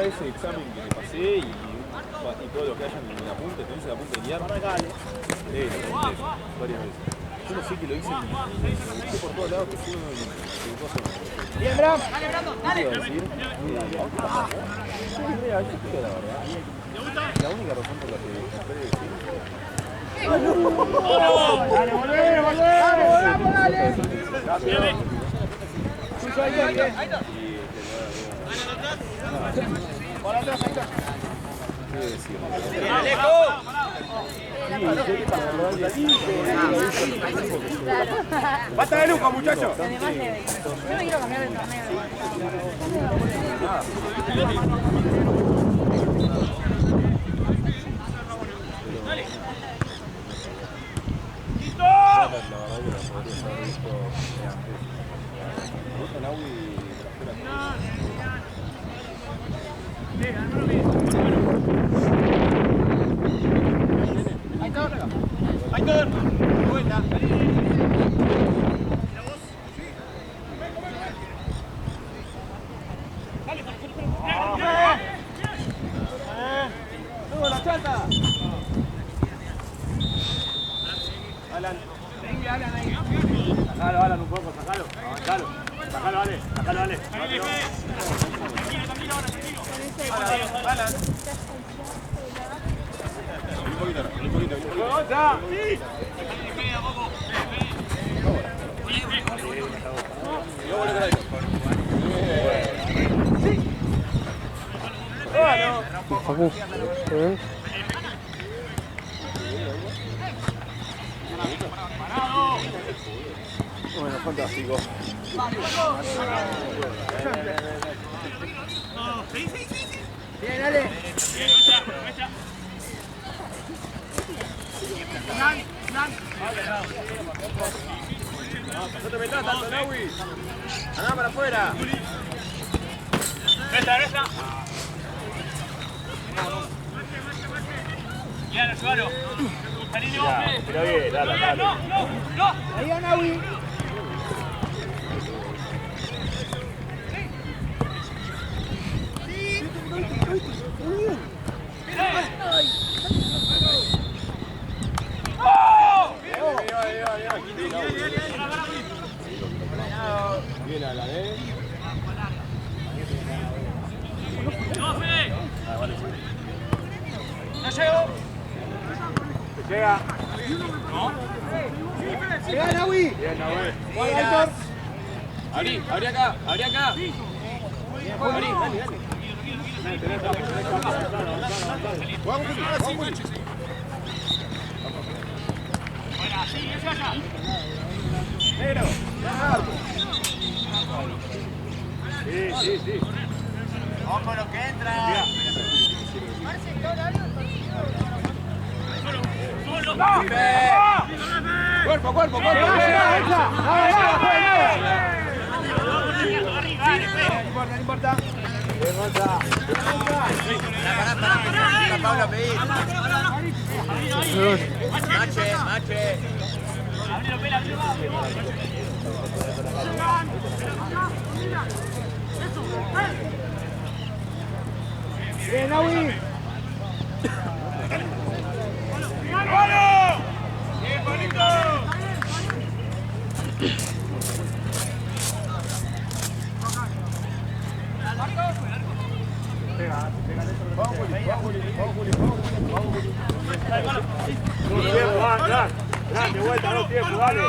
Ese examen que le pasé y todo lo que haya en la punta, tenés la punta de guiar. Varias veces. Yo no sé que lo hice, lo busqué por todos lados, que fue uno de cosas. Bien, Bram. ¿Qué iba a decir? La única razón por la que compré decir. Dale, volvemos, dale. Suyo ahí, ahí está. Para atrás, ahí está. ¿Qué decir? ¡Alejo! ¡Basta de lujo, muchachos! Además de... Yo me quiero cambiar de torneo. La verdad que la podría haber visto antes. Me gusta Naui ¡Aitor! ¡Vuelta! ¡Tuvo la chata! Alan. Venga, Alan ahí. Sacalo, Alan, un poco, sacalo. Avanzalo. Sacalo, Ale. Sacalo, Ale. Tranquilo, ahora, tranquilo. Alan. un poquito. ¡Otra! ¡Sí! Bueno, fantástico. Bien, dale. No te metas tanto, Naui. Andá para afuera. ¡Resta! Ya, no, Suaro. Cariño, Pero bien, dale. no. Ahí va Naui. Bien, Alan, ¡No, Fede! Vale, sí. ¡No llego! Llega. ¿No? Llega Naui. Bien, Naui. Juega Aitor. Abrí acá. Abrí, dale. Vamos, Buena, sí, es allá. Negro. Sí. Ojo lo que entra. ¡Solo! Cuerpo. No importa. Pará. Pablo, pedí. Mache. Abrilo, pela, Bien, Naui. ¡Bien, bonito! Vamos, Juli. De vuelta, no tiempo, dale.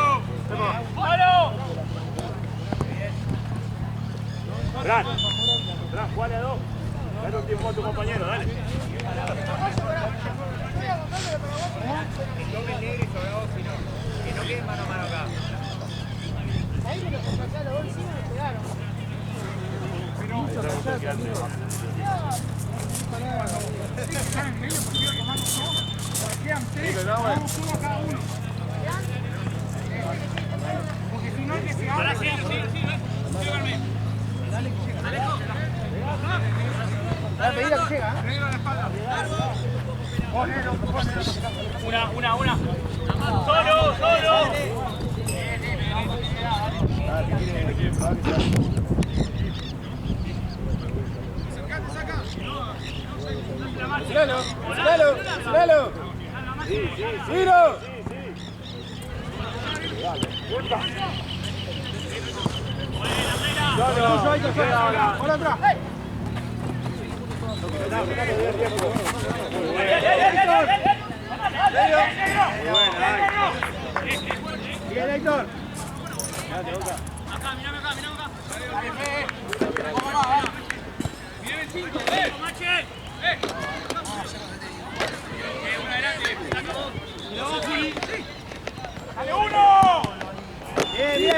Fran, jugale a dos. Dale un tiempo a tu compañero, dale. Doble negro y sobre vos, si no. Que no quede mano a mano acá. Ahí me lo compré acá, los dos encima me pegaron. Quedan tres, vamos uno cada uno. Porque si no hay que pegar. Ahora sí. Dale que llega. Dale, pedila que llega. Negro a la espalda. Ponelo. Una. ¡Solo! Dale, ¡Silalo! ¡Giro! ¡Hola atrás! Bien, Héctor. Acá, mirame acá. Viene el 5, Mache. Una adelante, saca vos. ¡Dale uno! Bien.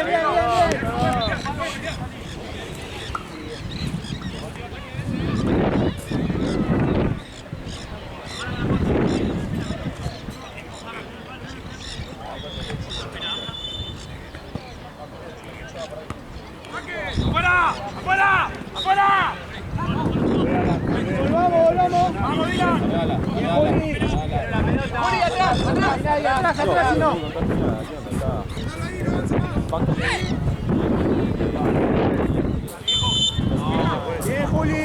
¡Afuera! Volvamos. ¡Vamos, Dylan! Juli, atrás, si no. Bien, Juli.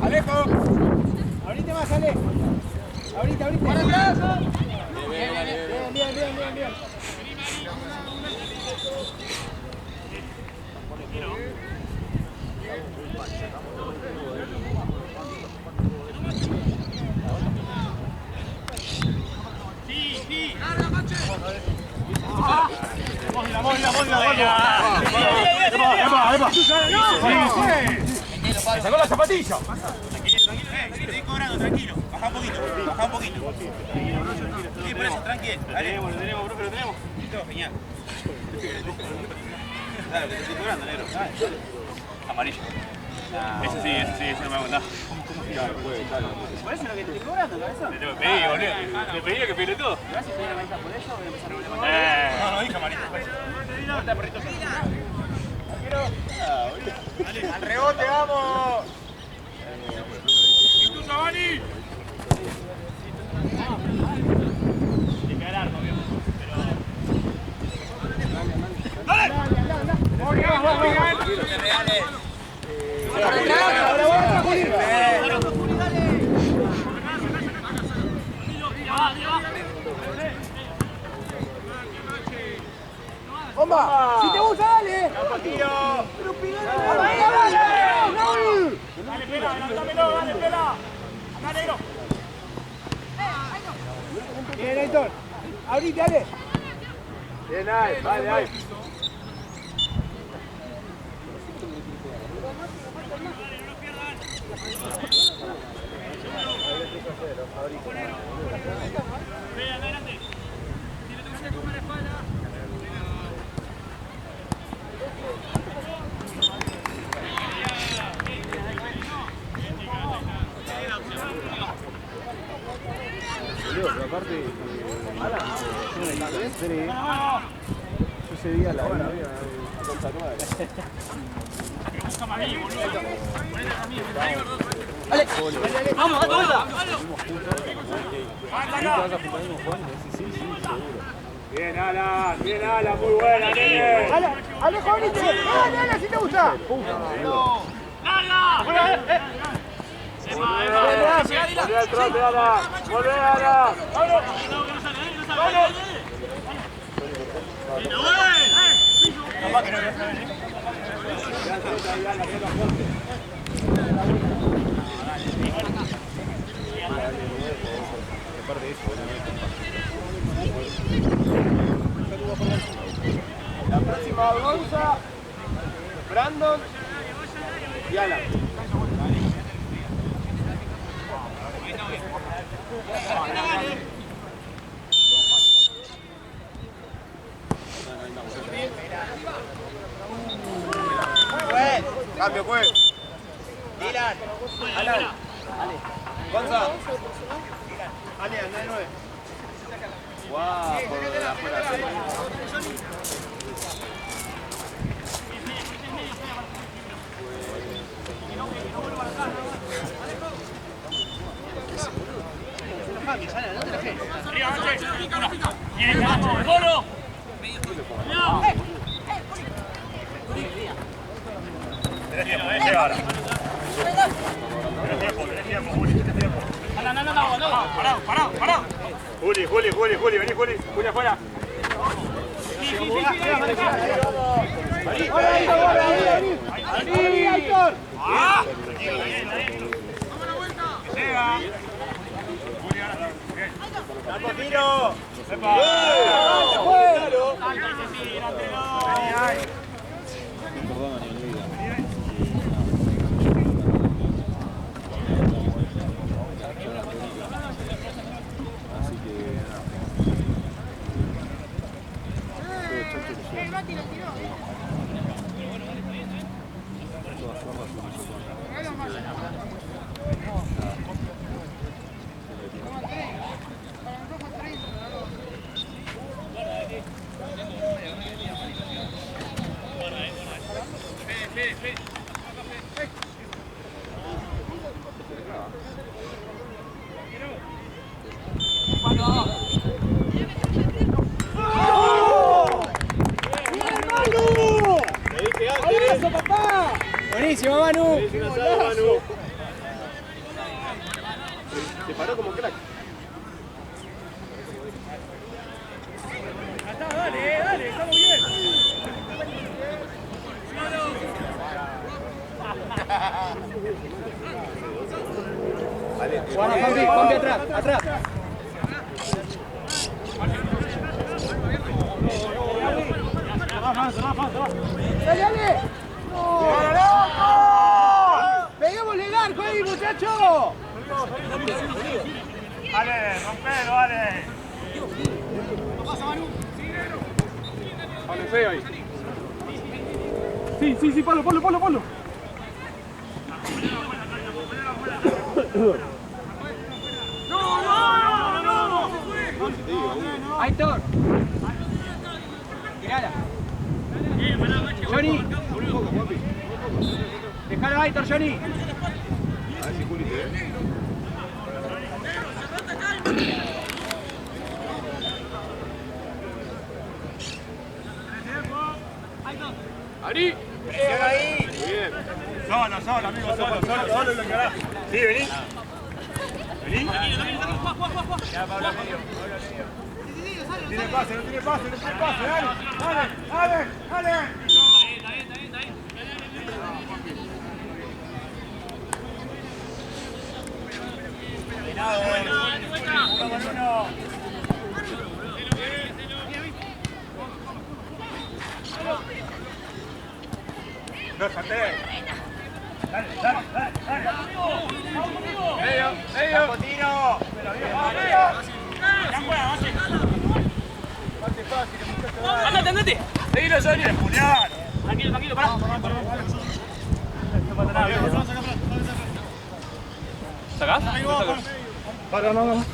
Alejo. Ahorita más, Ale. Ahorita. ¡Para atrás! Bien. Sí. ¡Me sacó la zapatilla! Tranquilo, estoy cobrando, tranquilo. Baja un poquito. Sí, por eso, tranquilo. Lo tenemos. Listo, genial. Dale, que te estoy cobrando, negro. Amarillo. Eso sí, eso no me va a contar. ¿Por eso lo que te estoy cobrando, cabezón? Te lo pedí, boludo. Te pedí que pide todo. ¿Me vas a pedir la manija por eso o me empezar a volver? No, dije amarillo. Corta, perrito. ¡Al rebote, vamos! ¡Y tú, Giovanni! Tiene que dar arco, viejo. ¡Dale! ¡Bomba! ¡Si te gusta, dale! Dale, pela, adelantámelo, dale, pela. Acá, negro. Bien, Héctor. Ahorita, dale. Bien, ahí, vale. Adelante. Tiene que comer la espalda. Pero aparte, yo ese día la vi a Concha Nueva. Busca más bien, boludo. Ponete a mí, ¡Vamos, date vuelta! Bien, Alan, muy buena, nene. ¡Alejo, ahorita! ¡Dale, si te gusta! ¡Larga! Volvé al trote, Alan. Volvé, Alan. ¡Vamos! La próxima Gonza, Brandon y Alan. Cambio pues. Dylan. Alan. Gonza. Ale, anda de 9. Guau, por afuera. Juli, vení Juli afuera. Buenísimo, Manu. Se paró como crack. Dale, estamos bien. Juan, atrás. ¡Dale! ¡Peguémosle el arco ahí, muchacho! Ale, rompelo, Ale. Palo feo ahí. Sí, palo. No. Aitor. Tirala. Johnny. Dejalo a Aitor, Johnny. A ver si Juli te ve. ¡Ari! ¡Llega ahí! Muy bien. Solo, amigo, solo lo encarás. Sí, vení. Ya, Pablo, medio. No tiene pase, dale. No, Santé. Dale. Medio. Tiro. Andate. Seguilo, Johnny. Julián. Tranquilo, pará. ¿Sacás? Para, no.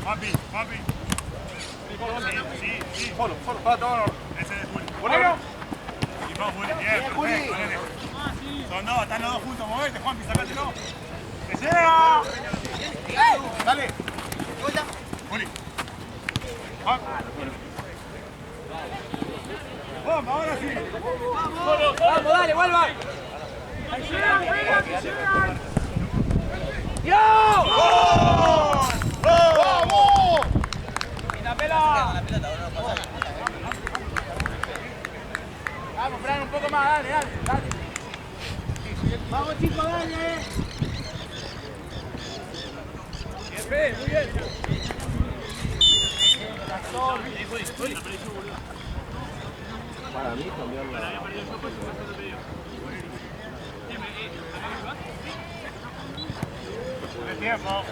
Papi. Sí. Solo. Para todo. Ese es Juli. Bueno. Y vos, Juli. Bien, perfecto. Son dos, están los dos juntos. Movete, Juanpi, sacátelo. ¡Que llega! Dale. Juli. Juan. Vamos, ahora sí. Vamos, dale, vuelvan. ¡Que llegan! ¡Yo! ¡Vamos! ¡La pelota! Vamos, Fran, un poco más, dale, dale, dale. Vamos chicos, dale. Bien, Fede, muy bien. Para mí cambiar la... Tiempo.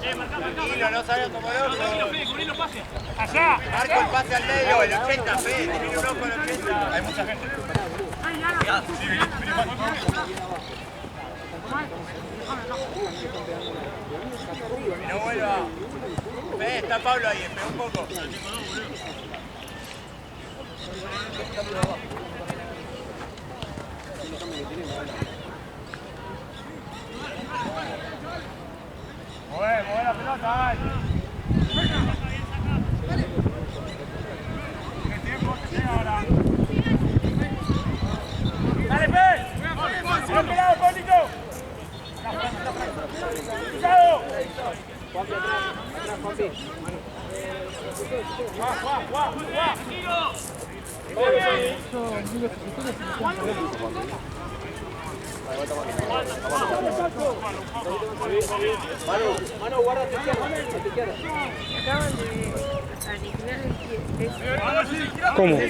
Tranquilo, no sabía cómo el otro. Allá. Marco el pase al medio, el 80, Fede. Tiene un ojo el 80. Hay mucha gente. Que no vuelva. Fede, está Pablo ahí, espera un poco. Mueve la pelota, ay. ¿Qué tiempo te llega ahora? ¡Dale, Fe! ¡Cuidado, pelado, Pablito! ¡Cuidado! ¡Guau! Mano, guarda a tu izquierda. Acaban de aniquilar el pie. ¿Cómo? Me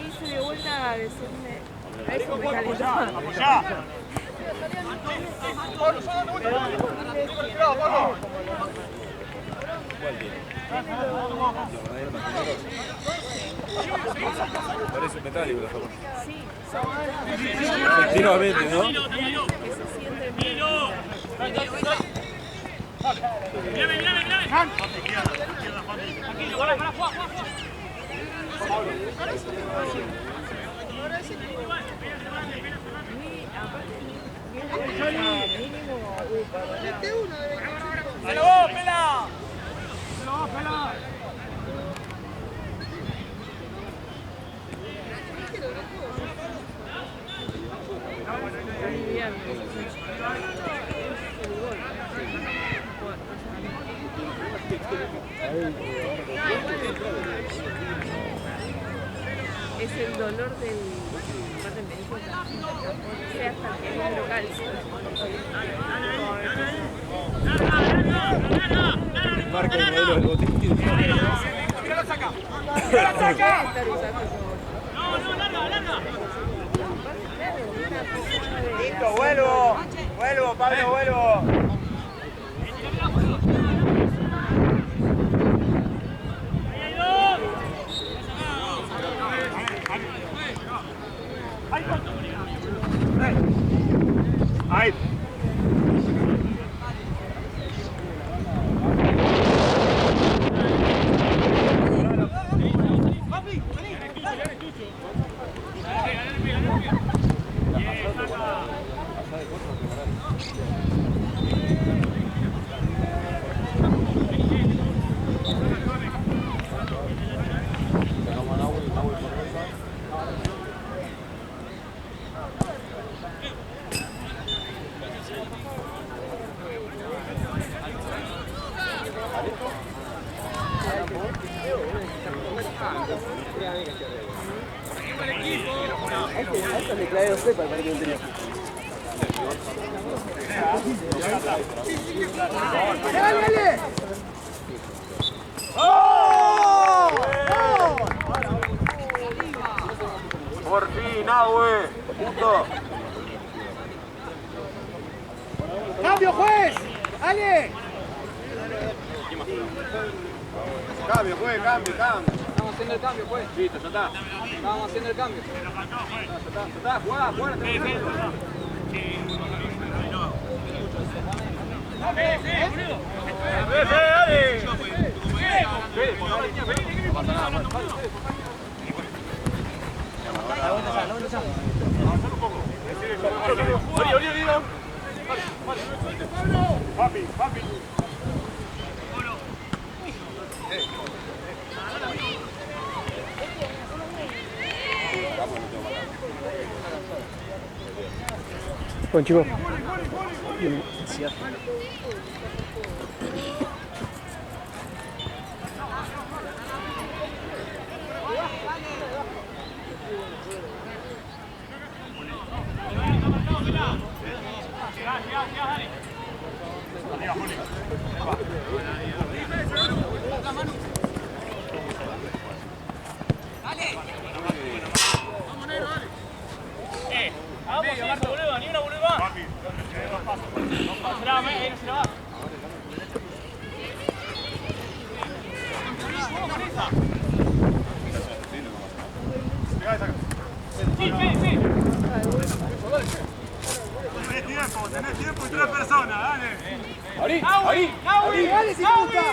hice de vuelta a decirme. A eso me calentó. Parece metálico la japonesa. Sí, son Efectivamente, ¿no? que se sienten bien. ¡Se lo vos, pela! Es el dolor del parte me dijo sea hasta que es hidrocalcio. Marca el modelo del botín. ¡Mira la saca! ¡Mira la saca! Listo, vuelvo, Pablo, vuelvo. Ahí. ¡Dale! Por fin, Nahue. Punto. ¡Cambio, juez! ¡Ale! Cambio, juez, cambio. Estamos haciendo el cambio, juez. Listo, ya está. Estamos haciendo el cambio. Ya está, jugá. Papi. Bueno, chicos. tiene ansiedad. Vamos, Marto, boludo, ni una boludo más. Se la va, se la va. Sí, sí. Tenés tiempo y 3 personas, dale. ¡Naui! ¡Dale, sin puta!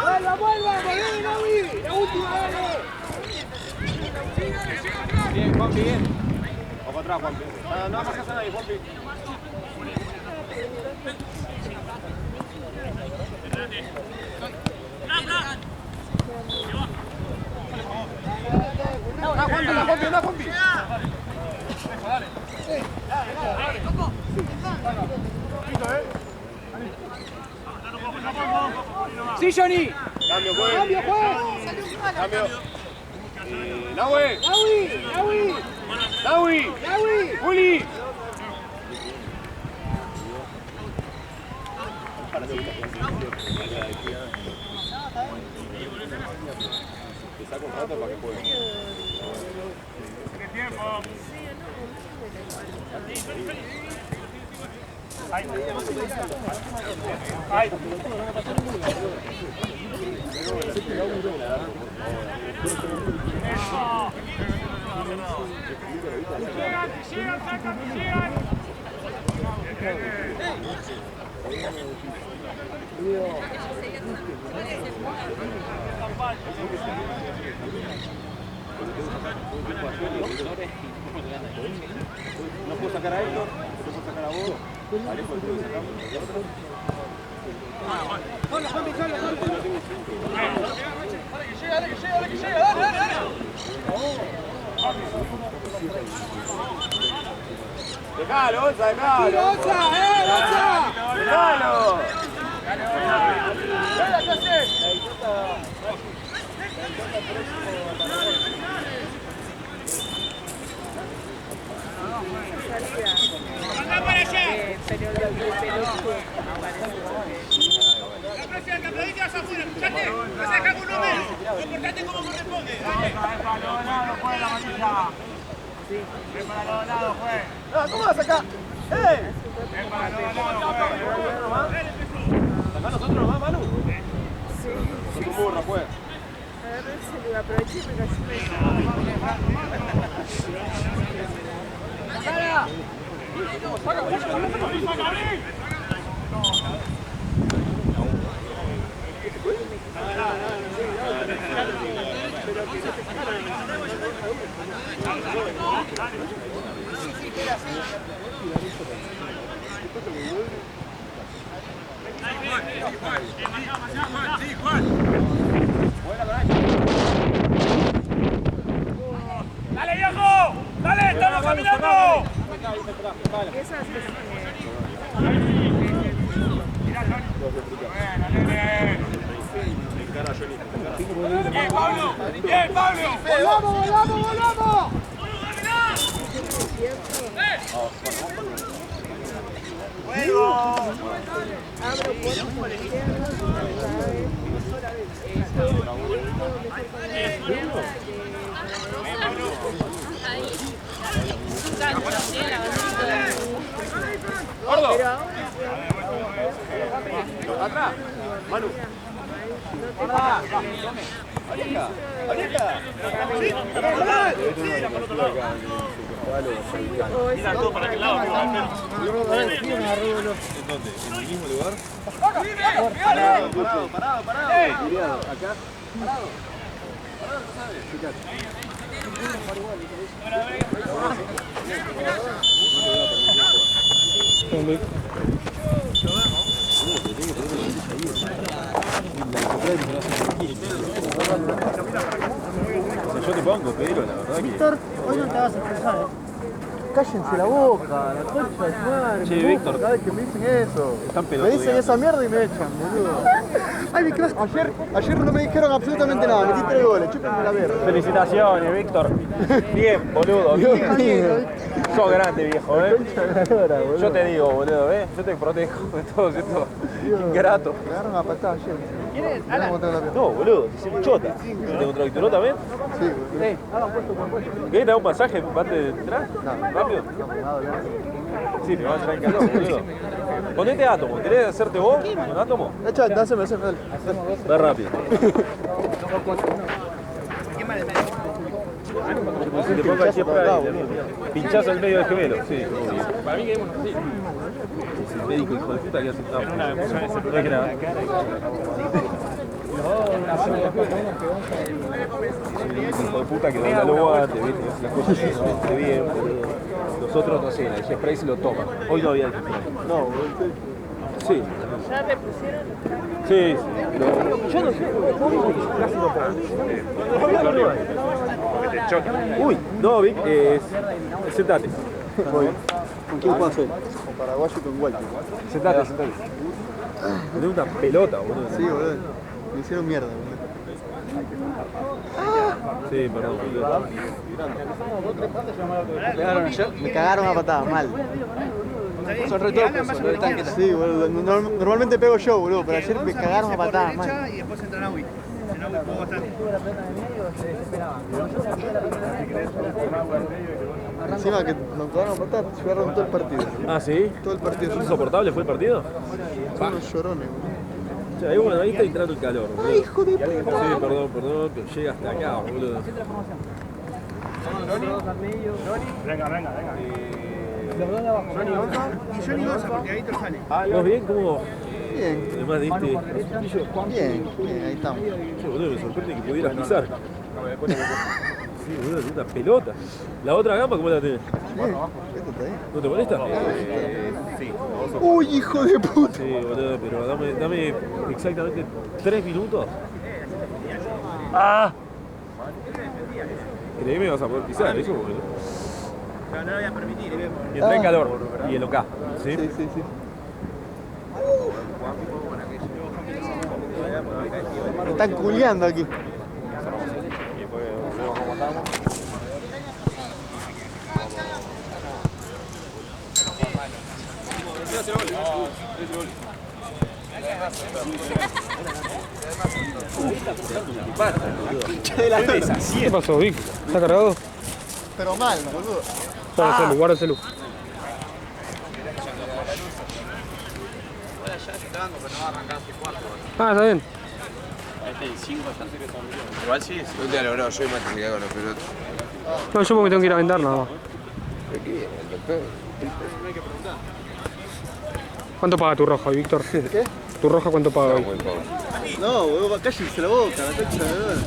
¡Vuelva! ¡Volvé, Naui! ¡La última, dale! Bien, Juanpi, bien. Vamos atrás, Juanpi. No vamos a hacer nadie, Juanpi. ¡Anda, Juanpi! ¡Sí, Johnny! Cambio, juez. Cambio. Naui. Juli. Te saco un rato para que juegue. Tiene tiempo. Ay. Sigan, sacan, sigan. No puedo sacar a Héctor, no puedo sacar a vos. Vale, pues lo sacamos. Dejalo, Osa, dejalo. Dejalo. ¡Anda para allá! Pero lo que pelotudo. La próxima campeonita vas afuera, escuchate. Vas a dejar un número. Comportate como corresponde. Dale. Para los lados, juez, la manilla. Ven para los lados, juez. No, ¿cómo vas acá? Ven para los lados, juez. Sacá nosotros nomás, Manu. Sí. Sos un burro, pues. Agarré el aproveché y me casi ¡Dale, viejo! ¡Dale, estamos caminando! Esas ¡Bien, Pablo! ¡Bien, Pablo! ¡Volvamos! abro puertas por la izquierda, ¡Gordo! pero ahora ¡Atrás! Manu. ¡Aleja! Mira todo para aquel lado. ¿En dónde? ¿En el mismo lugar? Parado. ¿Acá? Parado, no sabes. Yo te pongo, pero la verdad que... Víctor, hoy no te vas a expresar, ¿eh? cállense la boca, la concha de su madre. Che, me enojo Víctor. cada vez que me dicen eso. Están Me pelotudeando. dicen esa mierda y me echan, boludo. Ay, ayer no me dijeron absolutamente nada, metí 3 goles, chúpenme la verga. Felicitaciones, Víctor. Bien, boludo. Bien. Sos grande, viejo, Yo te digo, boludo, Yo te protejo de todos estos ingratos. Me agarraron a patada ayer. ¿Quieres? Mirá cómo tengo la pierna. No, boludo, te hicieron chota. ¿Te contracturó también? Sí, boludo. ¿Querés dar un masaje antes de entrar? No. ¿Rápido? No, me va a doler. Sí, te va a entrar en calor, boludo. Ponete átomo. ¿Querés hacerte vos con átomo? Echa, dáseme, dale. Va rápido. Si te pongo siempre ahí, pinchazo al medio del gemelo. Sí, para mí quedémonos así. Es el médico hijo de puta que hace no es que nada. Hijo de puta que da los guantes, ¿viste? Las cosas se bien, boludo. Los otros no sé, el spray se lo toman. Hoy no había spray. No, boludo. Sí. ¿Ya te pusieron? Sí, sí. Pero yo no sé, casi no puedo. Uy, no, Vic, sentate. ¿Con quién puedo hacer? Con paraguayo y con Walter. Sentate. Tenés una pelota, boludo. Sí, boludo. Me hicieron mierda, boludo. Sí, perdón, boludo. Me cagaron a patadas, mal. Son retornos, sí, boludo. Normalmente pego yo, boludo, pero ayer me cagaron a patadas, mal. Y después entra Naui. Naui jugó bastante. Encima que nos cagaron a patadas, jugaron todo el partido. Ah, ¿sí? Todo el partido. ¿Insoportable fue el partido? Son unos llorones, boludo. O sea, ahí bueno, ahí está entrando el calor, boludo. Ay, hijo de puta. Sí, perdón, pero llega hasta acá, boludo. Venga. Y Johnny Gonza, porque ahí te sale. ¿Vos bien? ¿Cómo? Bien, Además diste... bien, ahí estamos. Che, boludo, me sorprende que pudieras pisar. Sí, boludo, tiene una pelota. ¿La otra gamba cómo la tenés? Bien, esto está ahí. ¿No te molesta? Sí. Uy, hijo de puta. Sí, boludo, pero dame exactamente 3 minutos. ¡Ah! Créeme que vas a poder pisar eso, boludo. Pero no lo voy a permitir. Y entra en calor y el OK, ¿sí? Sí, sí, sí. Me están culiando aquí. ¿Qué pasó, Vic? ¿Está cargado? Pero mal, boludo. Guarda el celu. Ah, está bien. Igual sí. No te ha logrado, yo más que se cae con la pelota. No, yo porque tengo que ir a vender nada más. ¿Cuánto paga tu roja, Víctor? ¿Qué? ¿Tu roja cuánto paga hoy? Buen pavo. No, boludo, cállense la boca, la concha de verdad.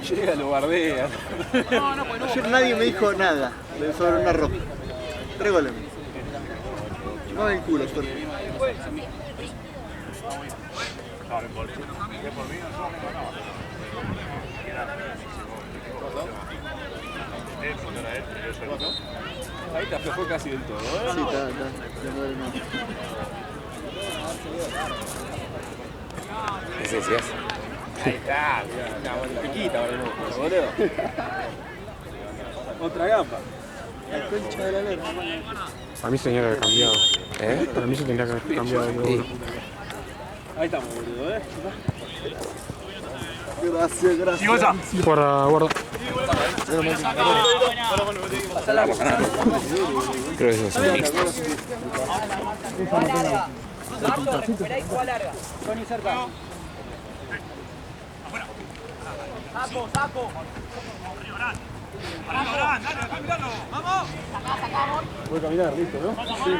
Llega, lo bardea. Ayer nadie me dijo nada sobre una roja. 3 goles. No el culo, suerte. Ahí te aflojó casi del todo, Sí, está. Ya no duele nada. Ese sí es. Ahí está, mirá, piquita, boludo. Otra gamba. La concha de la lera. Para mí se tendría que haber cambiado. ¿Eh? Para mí se tendría que haber cambiado. Sí. Ahí estamos, boludo, Gracias. Guarda. Creo que eso es un mixto. Voy a caminar, listo, ¿no? Sí,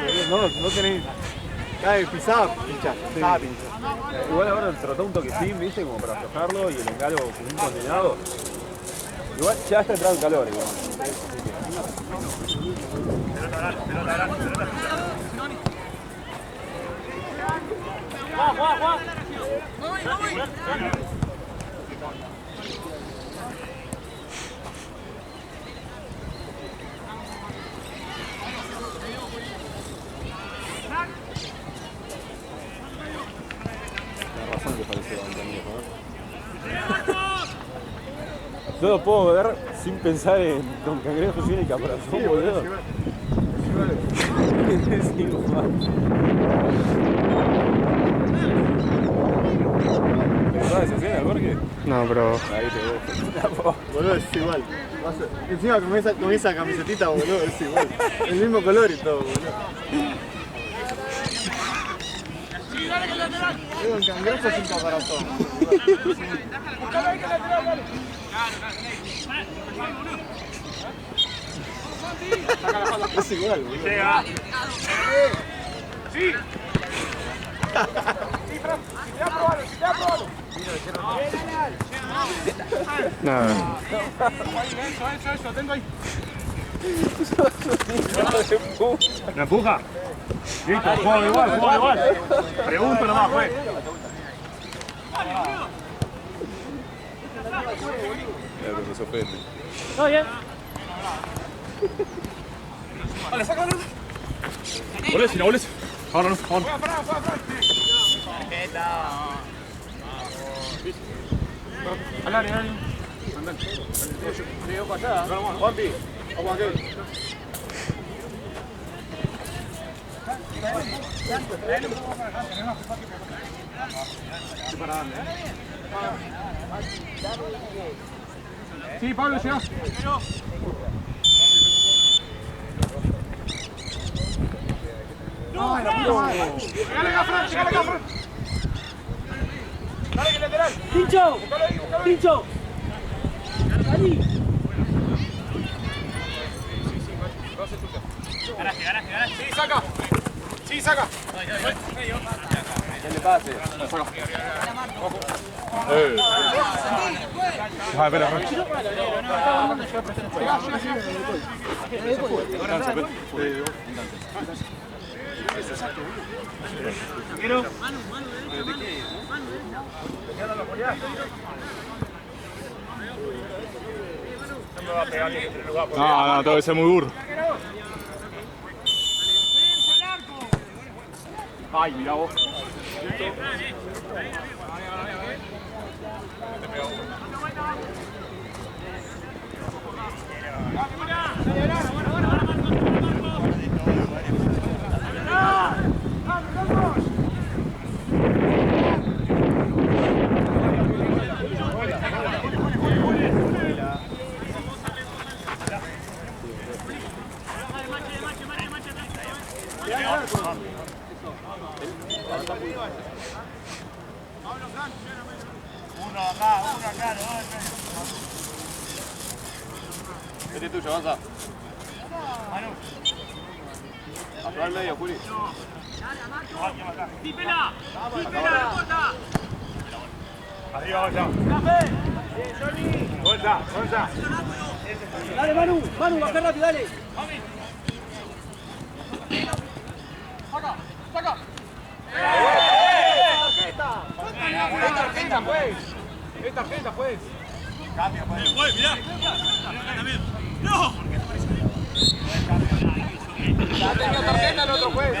no tenés. Cae, pisá, pincha. Igual ahora trató un toquecín, viste, como para aflojarlo y el engalo como un condenado. Igual ya está entrando en calor, igual. Juan. Yo lo puedo ver sin pensar en Don Cangrejo y Caparazón, boludo. Es igual. ¿Te acuerdas de esa escena, Jorge? No, pero... Ahí te vos. Boludo, es igual. Encima con esa camisetita, boludo, es igual. El mismo color y todo, boludo. Don Cangrejo sin caparazón. Es igual, boludo. Llega. Sí. Nada. Eso, tengo ahí. ¿Me empuja? Listo, juego igual. Pregunto nomás, pues. Claro, me sorprende. Todo bien. Vale, sácalo. Volés, volés. Ahora no, ahora. Al área, andate. Llegó para allá. Juanpi, vamos aquí. Sí, Pablo, llega. No, llegale acá, Fran, Dale que lateral. ¡Pincho! ¡Pincho! ¡Salí! Ganaste. Sí, saca. ¿Qué le pase? Espera. No, tengo que ser muy burro. Ay, mira vos. Uno acá, no. Este es tuyo, avanza. Atrás al medio, Juli. ¡Típela! ¡Corta! Arriba, vaya. Vuelta. Dale, Manu, baja rápido, dale. ¡Saca! ¡Es tarjeta, pues! Cambio, pues. ¡Mirá! ¡No! Ya tenía tarjeta el otro juez.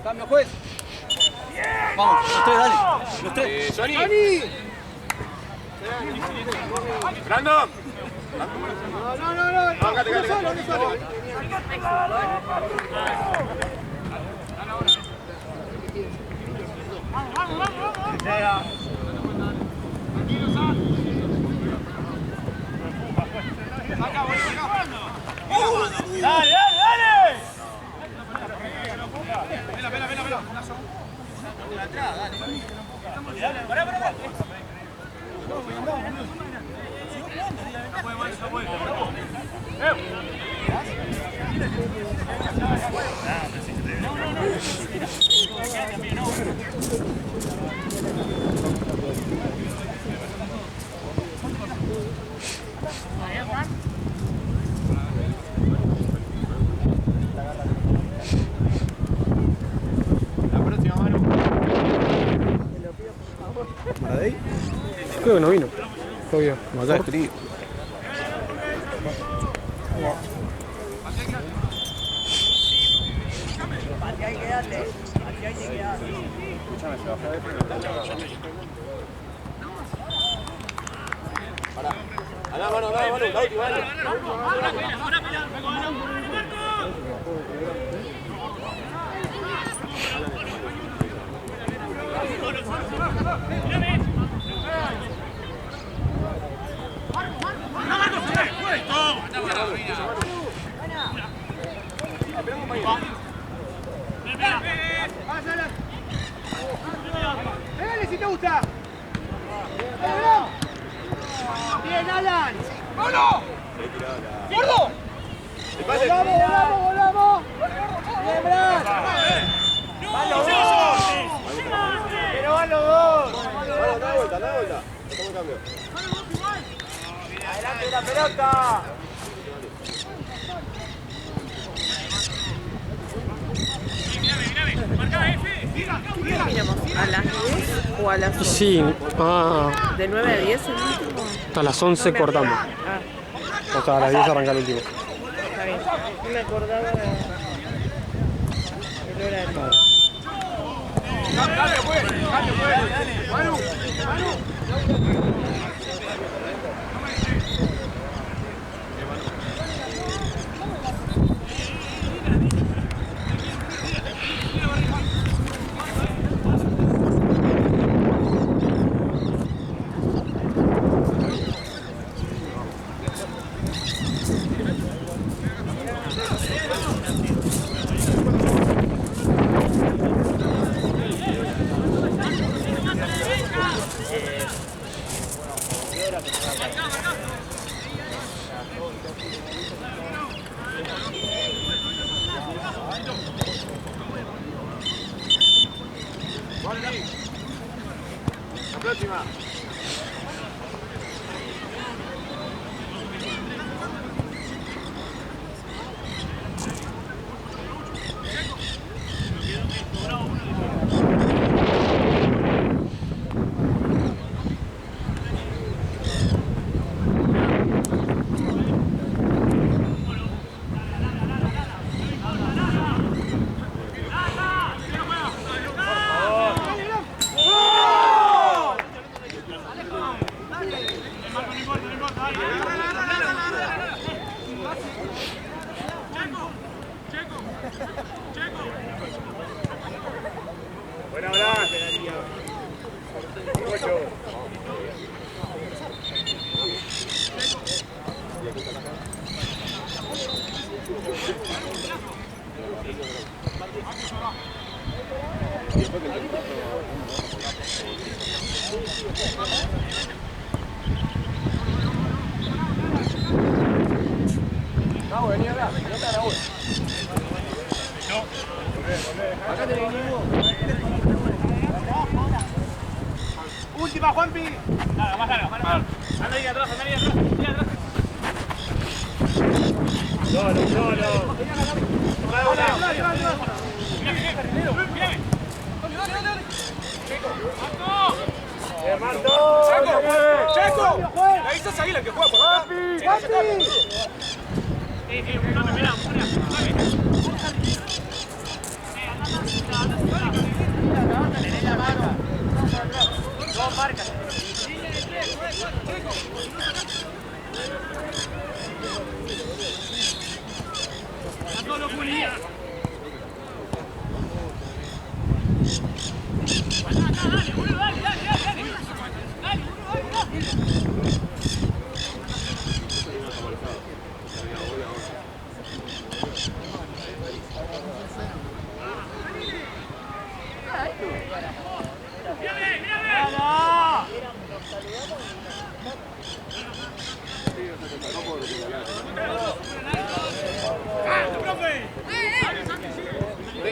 Cambio, juez. Vamos, los tres, dale. Los tres. Johnny. Brandon. No. Cállate. Solo. Dale. Vela. Pará. Creo que no vino. Todavía. Acá escribí. Andá, mano, la última, dale. Pégale si te gusta. Bien, Alan. ¡Vámonos! ¡Gordo! ¡Volamos! ¡Bien, Brad! ¡Van los dos! ¡Pero van los dos! Da vuelta. Toma el cambio. ¡Adelante la pelota! ¿Qué miramos? ¿A las 10 o a las 11? Sí, ¿De 9 a 10 el último? hasta las 11 cortamos. O sea, a las 10 arranca el último. Está bien. No me acordaba el horario. Cambio, pues. Manu. La próxima. Buena Blas. 8. Vamos, vení acá, pelota a Raúl. Acá tenés ningún. Última, Juanpi. Nada, más larga, más larga. Anda ahí atrás, anda ahí atrás. Ahí atrás. Solo, solo. ¡Checo! Ahí está Saguila que juega por acá. Dos marcas.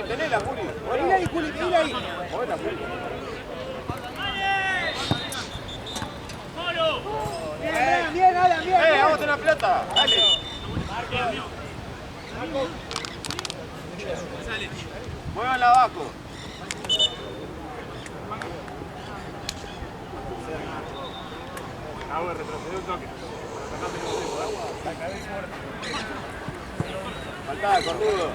Tenela, Juli. Venir ahí, Juli, venir ahí. Buena, Juli. Bien, bien, Alan, bien. Vamos a la pelota. Dale. Muévanla abajo. Agua, retrocedió un toque. Faltaba, cornudo.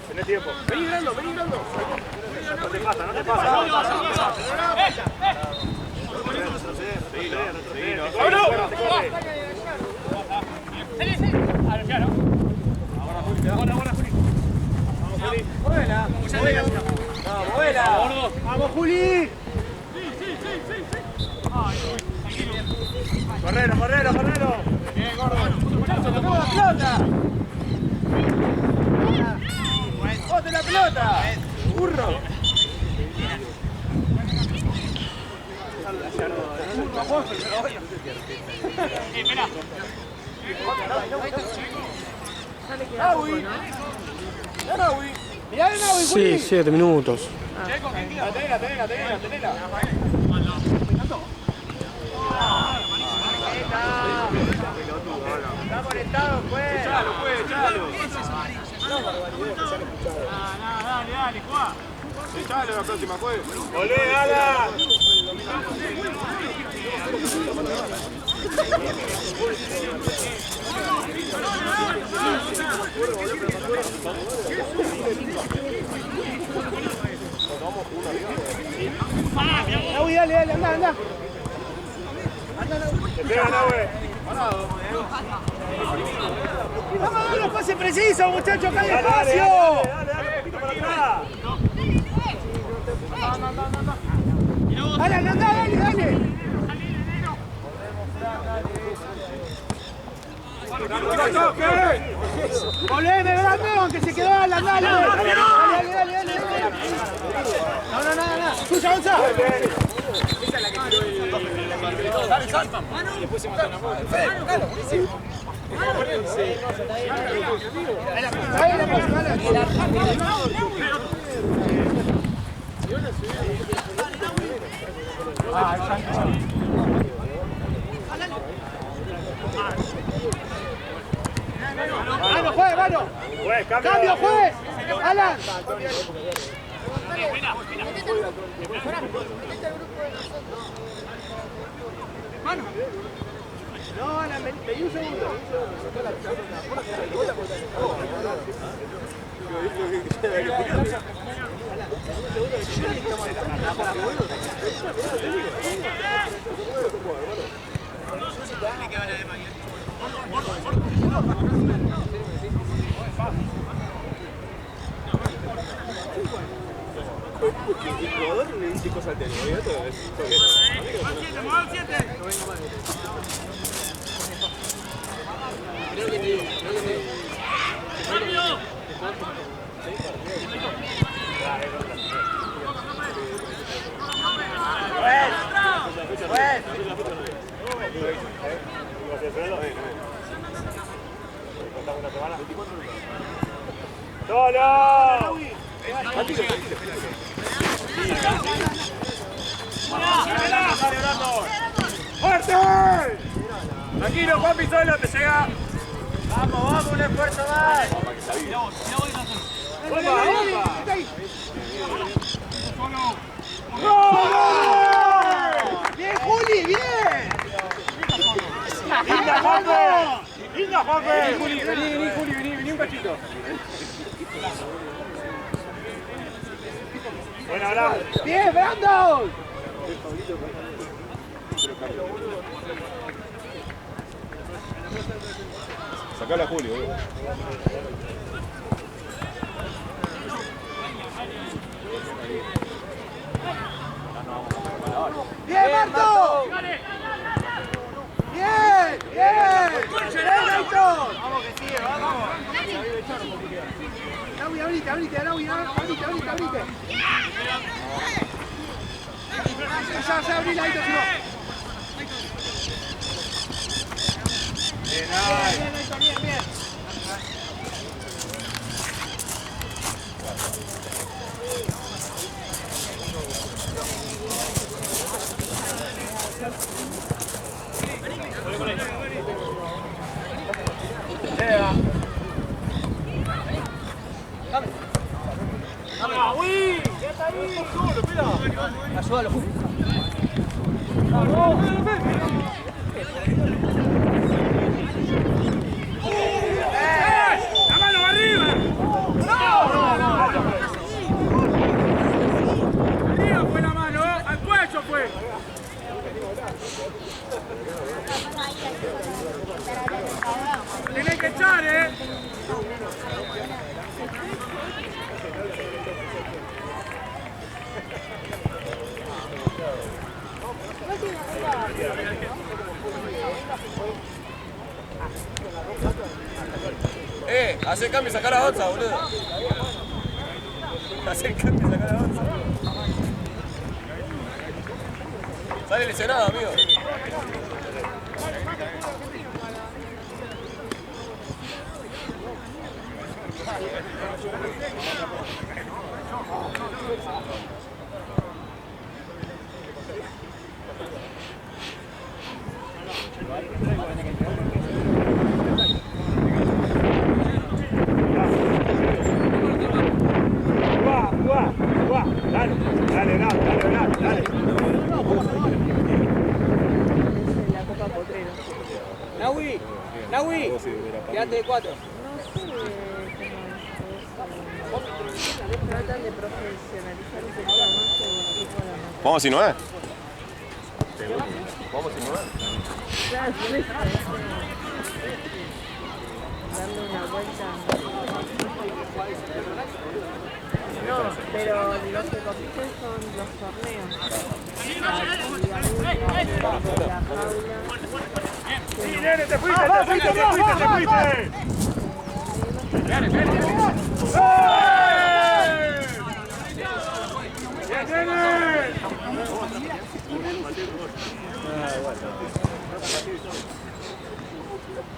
Tenés tiempo. Vení grando, vení grando. No te pasa, no te pasa. ¡Vamos, Juli! ¡Correro, correro, correro! ¡Bien, gordo! ¡Tocamos la pelota! ¡Bote la pelota! ¡Burro! ¡Naui! ¡Naui! ¡Mirá el Naui, Juli! Sí, 7 minutos. Tenela. ¡Está molestado, pues! Echalo, pues, echalo. Dale, Juan. Echalo la próxima, pues. ¡Olé, Ala! Naui, dale, anda. Te pega, Naui. Vamos a dar los pases precisos, muchachos, acá hay espacio. Dale, pito para atrás. Alan, anda, dale. Volveme, grande, que se quedó Alan, dale. Dale. No. Escucha, avanza. Esa es la que tiró dale, salta. Después se mata una moto. ¡Cambio, juez! ¡Alan! No, Alan, vení un segundo. El jugador le dice cosas al técnico. ¡Solo! ¡Fuerte! Tranquilo, Juanpi, solo te llega. Vamos, un esfuerzo más. ¡Bien, Juli, bien! ¡Linda, Juanpe! ¡Linda, Juanpe! Vení, Juli, vení un cachito. Buena, Bravo. ¡Bien, Brandon! Sacala a Julio, boludo. ¡Bien, Marto! ¡Bien! ¡Bien! ¡Bien, vamos que sigue, vamos! Naui, abrite. Ya, abrí, Laito, si no. Bien. Ayúdalo, Julio. ¡La mano arriba! Arriba fue la mano, al cuello fue. Tenés que echar, Hacer cambio y sacar a Otza, boludo. Hacer cambio y sacar a Otza. Sale lesionado, amigo. Dale. La Copa Potrero. Naui, quédate de 4. Tratan de profesionalizar un poco más el equipo de la ¿Vamos si no es? Claro, darle una vuelta. No, pero los que compiten son los torneos. La jaula. Sí, nene, te fuiste.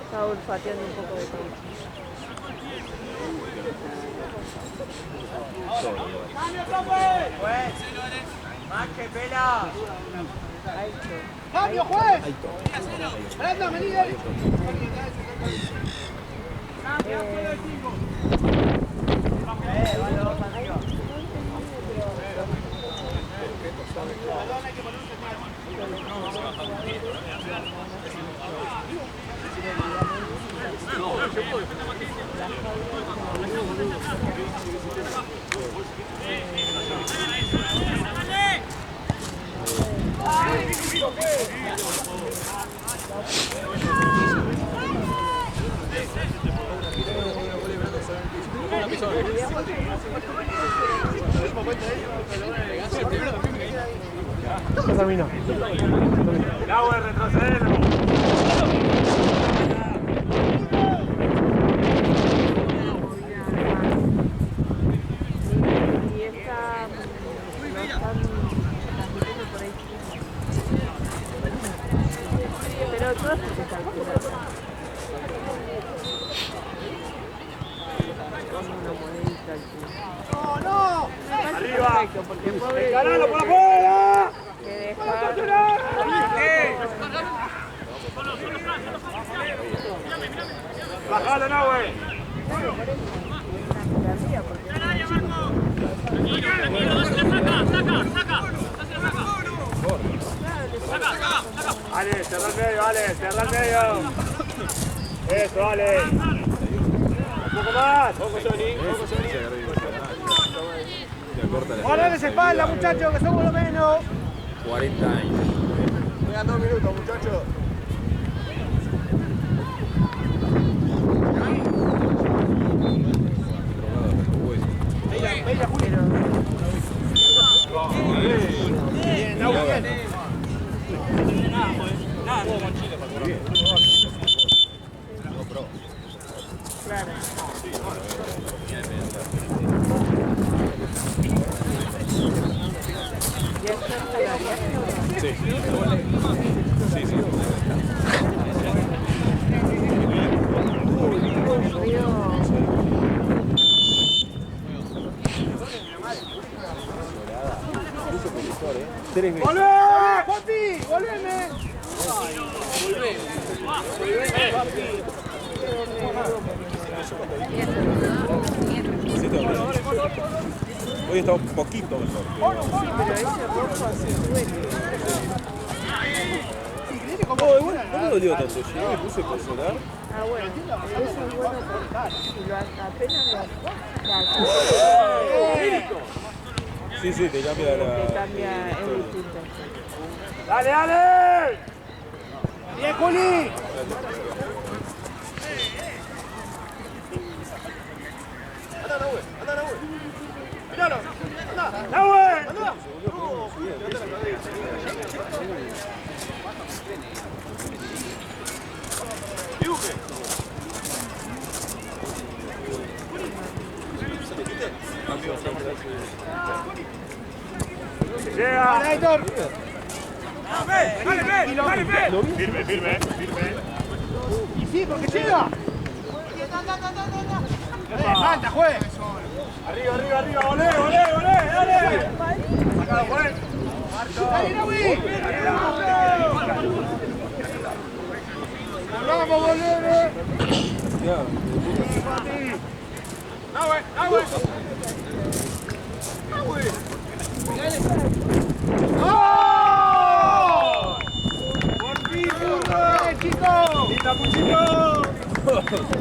Está olfateando un poco de todo. Juez, más que pela. ¡Cambio, juez! Brandon, vení, dale. Ya terminó. Agua, retrocedelo. Y esta no están transmitiendo por ahí. Pero todas se calculan. Una monedita aquí. ¡No, no! Arriba. Perfecto, porque pobre ¡Ganalo por afuera! que deja. Bajalo, Nahue. Ale, cerra el medio, Ale, cerra el medio. Eso, Ale. Un poco más. ¡Guardales espalda, muchachos, que somos lo menos! 40 años. Quedan 2 minutos, muchachos. ¡Volvé! ¡Papi! ¡Volveme! Hoy está un poquito mejor. ¿Por qué me dolió tanto? Llegué, me puse por solar. Ah, bueno, eso es bueno porque si lo apenas Sí, sí, te cambia te cambia, es distinto. ¡Dale, dale! ¡Bien, Juli! ¡Nahue! Llega. ¡Dale, Héctor! Firme, firme, firme. Y sí, porque llega. ¡Falta, juez! Arriba, arriba, arriba, volé, volé, volé, dale. Sacado, juez. ¡Dale, Nahui! ¡Vamos, volver! Nahue, Nahue. ¡Oh! ¡Por fin, chicos! ¡Linda, Puchito!